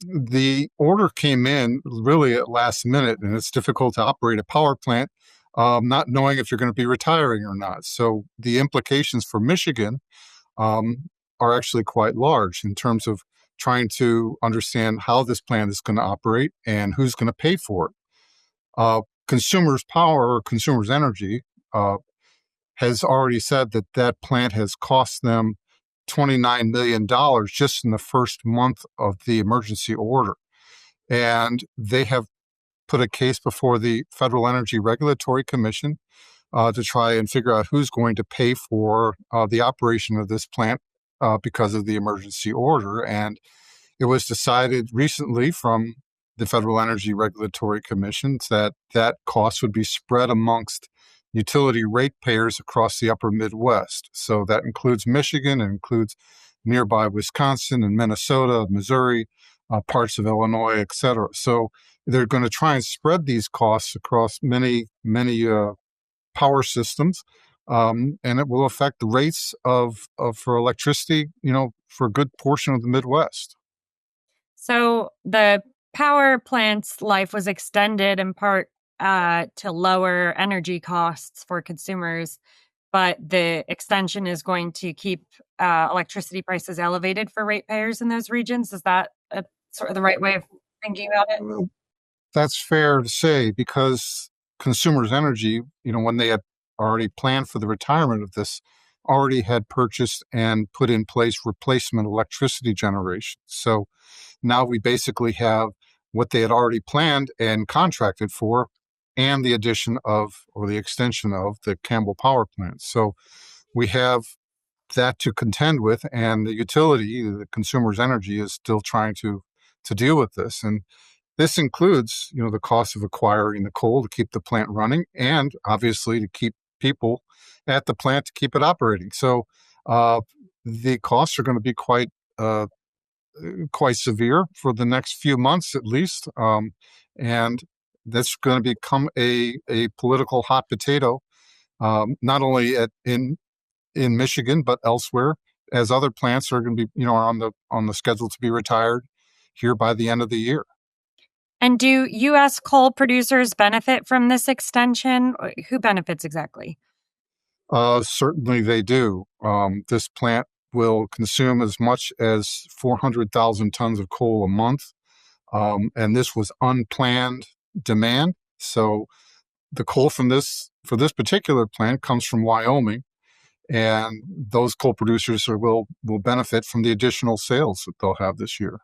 The order came in really at last minute, and it's difficult to operate a power plant not knowing if you're going to be retiring or not. So the implications for Michigan are actually quite large in terms of trying to understand how this plant is going to operate and who's going to pay for it. Consumers Power or Consumers Energy uh, has already said that that plant has cost them $29 million dollars just in the first month of the emergency order. And they have put a case before the Federal Energy Regulatory Commission to try and figure out who's going to pay for the operation of this plant because of the emergency order. And it was decided recently from the Federal Energy Regulatory Commission that that cost would be spread amongst utility ratepayers across the upper Midwest. So that includes Michigan, it includes nearby Wisconsin and Minnesota, Missouri, parts of Illinois, et cetera. So they're going to try and spread these costs across many power systems, and it will affect the rates of for electricity, for a good portion of the Midwest. So the power plant's life was extended in part to lower energy costs for consumers, but the extension is going to keep electricity prices elevated for ratepayers in those regions. Is that sort of the right way of thinking about it? Well, that's fair to say because Consumers Energy, when they had already planned for the retirement of this, already had purchased and put in place replacement electricity generation. So now we basically have what they had already planned and contracted for, and the addition of or the extension of the Campbell power plant. So we have that to contend with, and the utility, the Consumers Energy, is still trying to deal with this. And this includes, the cost of acquiring the coal to keep the plant running, and obviously to keep people at the plant to keep it operating. So uh, the costs are going to be quite severe for the next few months at least, and that's going to become a political hot potato, not only in Michigan but elsewhere, as other plants are going to be are on the schedule to be retired here by the end of the year. And do U.S. coal producers benefit from this extension? Who benefits exactly? Certainly they do. This plant will consume as much as 400,000 tons of coal a month, and this was unplanned demand. So the coal for this particular plant comes from Wyoming, and those coal producers will benefit from the additional sales that they'll have this year.